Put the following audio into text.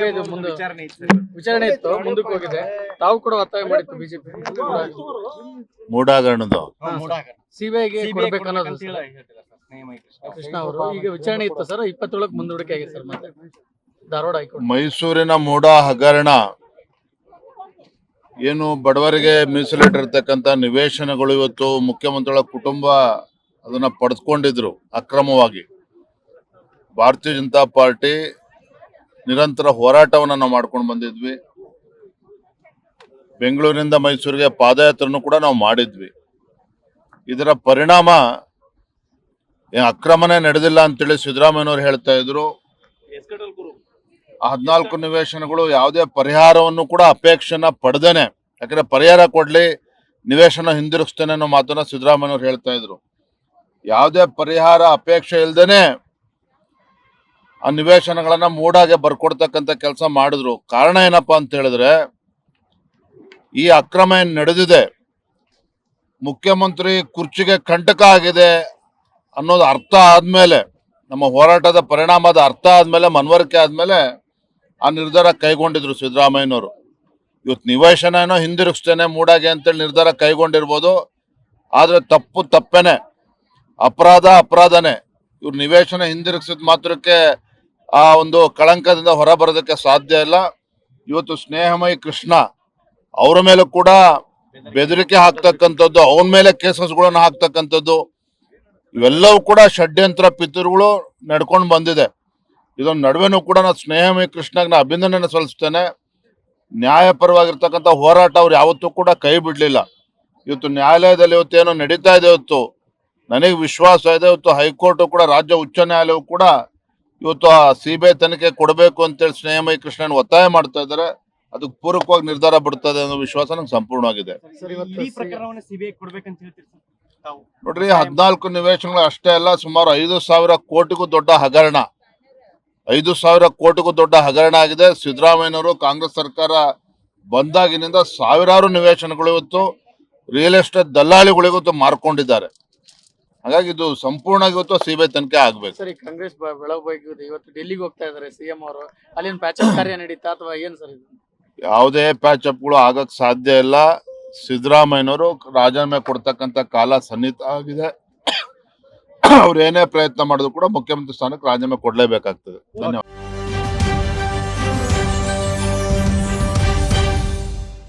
ಇದು ಮುಂದೆ ವಿಚಾರಣೆ ಇತ್ತು, ಮುಂದಕ್ಕೆ ಹೋಗಿದೆ. ತಾವು ಕೂಡ ಒತ್ತಾಯ ಮಾಡಿತ್ತು ಬಿಜೆಪಿ ಮೂಡ ಹಗರಣದ್ದು ಸಿಬಿಐಗೆ ಕೊಡ್ಬೇಕು ಅನ್ನೋದು ಕೃಷ್ಣ ಅವರು. ಈಗ ವಿಚಾರಣೆ ಇತ್ತು ಸರ್, 27ಕ್ಕೆ ಮುಂದೂಡಿಕೆ ಆಗಿದೆ ಸರ್. ಮತ್ತೆ ಧಾರವಾಡ ಹೈಕೋರ್ಟ್ ಮೈಸೂರಿನ ಮೂಡ ಹಗರಣ ಏನು ಬಡವರಿಗೆ ಮೀಸಲಿಟ್ಟಿರ್ತಕ್ಕಂಥ ನಿವೇಶನಗಳು ಇವತ್ತು ಮುಖ್ಯಮಂತ್ರಿಗಳ ಕುಟುಂಬ ಅದನ್ನ ಪಡೆದುಕೊಂಡಿದ್ರು ಅಕ್ರಮವಾಗಿ. ಭಾರತೀಯ ಜನತಾ ಪಾರ್ಟಿ ನಿರಂತರ ಹೋರಾಟವನ್ನು ನಾವು ಮಾಡ್ಕೊಂಡು ಬಂದಿದ್ವಿ. ಬೆಂಗಳೂರಿನಿಂದ ಮೈಸೂರಿಗೆ ಪಾದಯಾತ್ರೆನೂ ಕೂಡ ನಾವು ಮಾಡಿದ್ವಿ. ಇದರ ಪರಿಣಾಮ ಅಕ್ರಮನೇ ನಡೆದಿಲ್ಲ ಅಂತೇಳಿ ಸಿದ್ದರಾಮಯ್ಯನವರು ಹೇಳ್ತಾ ಇದ್ರು. 14 ನಿವೇಶನಗಳು ಯಾವುದೇ ಪರಿಹಾರವನ್ನು ಕೂಡ ಅಪೇಕ್ಷೆನ ಪಡೆದೇನೆ, ಯಾಕಂದ್ರೆ ಪರಿಹಾರ ಕೊಡ್ಲಿ ನಿವೇಶನ ಹಿಂದಿರುಗಿಸ್ತೇನೆ ಅನ್ನೋ ಮಾತನ್ನ ಸಿದ್ದರಾಮಯ್ಯನವರು ಹೇಳ್ತಾ ಇದ್ರು. ಯಾವುದೇ ಪರಿಹಾರ ಅಪೇಕ್ಷೆ ಇಲ್ದೇನೆ ಆ ನಿವೇಶನಗಳನ್ನ ಮೂಡಾಗೆ ಬರ್ಕೊಡ್ತಕ್ಕಂಥ ಕೆಲಸ ಮಾಡಿದ್ರು. ಕಾರಣ ಏನಪ್ಪಾ ಅಂತ ಹೇಳಿದ್ರೆ, ಈ ಅಕ್ರಮ ಏನ್ ನಡೆದಿದೆ ಮುಖ್ಯಮಂತ್ರಿ ಕುರ್ಚಿಗೆ ಕಂಟಕ ಆಗಿದೆ ಅನ್ನೋದು ಅರ್ಥ ಆದ್ಮೇಲೆ, ನಮ್ಮ ಹೋರಾಟದ ಪರಿಣಾಮದ ಅರ್ಥ ಆದ್ಮೇಲೆ, ಮನವರಿಕೆ ಆದ್ಮೇಲೆ ಆ ನಿರ್ಧಾರ ಕೈಗೊಂಡಿದ್ರು ಸಿದ್ದರಾಮಯ್ಯನವರು. ಇವತ್ತು ನಿವೇಶನ ಏನೋ ಹಿಂದಿರುಗಿಸ್ತೇನೆ ಮೂಡಾಗೆ ಅಂತೇಳಿ ನಿರ್ಧಾರ ಕೈಗೊಂಡಿರ್ಬೋದು, ಆದ್ರೆ ತಪ್ಪು ತಪ್ಪೇನೆ, ಅಪರಾಧನೇ. ಇವ್ರು ನಿವೇಶನ ಹಿಂದಿರುಗಿಸಿದ ಮಾತ್ರಕ್ಕೆ ಆ ಒಂದು ಕಳಂಕದಿಂದ ಹೊರ ಬರೋದಕ್ಕೆ ಸಾಧ್ಯ ಇಲ್ಲ. ಇವತ್ತು ಸ್ನೇಹಮಯಿ ಕೃಷ್ಣ ಅವರ ಮೇಲೆ ಕೂಡ ಬೆದರಿಕೆ ಹಾಕ್ತಕ್ಕಂಥದ್ದು, ಅವನ ಮೇಲೆ ಕೇಸಸ್ಗಳನ್ನು ಹಾಕ್ತಕ್ಕಂಥದ್ದು, ಇವೆಲ್ಲವೂ ಕೂಡ ಷಡ್ಯಂತ್ರ ಪಿತೂರುಗಳು ನಡ್ಕೊಂಡು ಬಂದಿದೆ. ಇದೊಂದು ನಡುವೆನೂ ಕೂಡ ನಾನು ಸ್ನೇಹಮಯಿ ಕೃಷ್ಣಗೆ ನಾ ಅಭಿನಂದನೆ ಸಲ್ಲಿಸ್ತೇನೆ. ನ್ಯಾಯಪರವಾಗಿರ್ತಕ್ಕಂಥ ಹೋರಾಟ ಅವ್ರು ಯಾವತ್ತೂ ಕೂಡ ಕೈ ಬಿಡ್ಲಿಲ್ಲ. ಇವತ್ತು ನ್ಯಾಯಾಲಯದಲ್ಲಿ ಇವತ್ತೇನೋ ನಡೀತಾ ಇದೆ, ಇವತ್ತು ನನಗೆ ವಿಶ್ವಾಸ ಇದೆ ಇವತ್ತು ಹೈಕೋರ್ಟ್ ಕೂಡ, ರಾಜ್ಯ ಉಚ್ಚ ನ್ಯಾಯಾಲಯವು ಕೂಡ ಇವತ್ತು ಆ ಸಿಬಿಐ ತನಿಖೆ ಕೊಡಬೇಕು ಅಂತೇಳಿ ಸ್ನೇಹಮಯಿ ಕೃಷ್ಣನ್ ಒತ್ತಾಯ ಮಾಡ್ತಾ ಇದ್ದಾರೆ. ಅದಕ್ಕೆ ಪೂರಕವಾಗಿ ನಿರ್ಧಾರ ಬಿಡ್ತದೆ ಅನ್ನೋ ವಿಶ್ವಾಸ ನಂಗೆ ಸಂಪೂರ್ಣವಾಗಿದೆ. ನೋಡ್ರಿ, 14 ನಿವೇಶನಗಳು ಅಷ್ಟೇ ಅಲ್ಲ, ಸುಮಾರು 5,000 ಕೋಟಿಗೂ ದೊಡ್ಡ ಹಗರಣ, 5,000 ಕೋಟಿಗೂ ದೊಡ್ಡ ಹಗರಣ ಆಗಿದೆ. ಸಿದ್ದರಾಮಯ್ಯನವರು ಕಾಂಗ್ರೆಸ್ ಸರ್ಕಾರ ಬಂದಾಗಿನಿಂದ ಸಾವಿರಾರು ನಿವೇಶನಗಳು ಇವತ್ತು ರಿಯಲ್ ಎಸ್ಟೇಟ್ ದಲ್ಲಾಳಿಗಳಿಗೂ ಮಾರ್ಕೊಂಡಿದ್ದಾರೆ. ಹಾಗಾಗಿ ಇದು ಸಂಪೂರ್ಣ ಇವತ್ತು ಸಿಬಿಐ ತನಿಖೆ ಆಗ್ಬೇಕು. ಸರ್, ಕಾಂಗ್ರೆಸ್ ಬೆಳವಣಿಗೆ ಇವತ್ತು ಡೆಲ್ಲಿಗೆ ಹೋಗ್ತಾ ಇದಾರೆ ಸಿಎಂ ಅವರು. ಅಲ್ಲಿನ ಪ್ಯಾಚಪ್ ಕಾರ್ಯ ನಡೀತಾ ಅಥವಾ ಏನ್ ಸರ್ ಇದು? ಯಾವುದೇ ಪ್ಯಾಚಪ್ಗಳು ಆಗಕ್ ಸಾಧ್ಯ ಇಲ್ಲ. ಸಿದ್ದರಾಮಯ್ಯನವರು ರಾಜೀನಾಮೆ ಕೊಡ್ತಕ್ಕಂಥ ಕಾಲ ಸನ್ನಿಹಿತ ಆಗಿದೆ. ಅವ್ರು ಏನೇ ಪ್ರಯತ್ನ ಮಾಡಿದ್ರು ಕೂಡ ಮುಖ್ಯಮಂತ್ರಿ ಸ್ಥಾನಕ್ಕೆ ರಾಜೀನಾಮೆ ಕೊಡ್ಲೇಬೇಕಾಗ್ತದೆ. ಧನ್ಯವಾದ.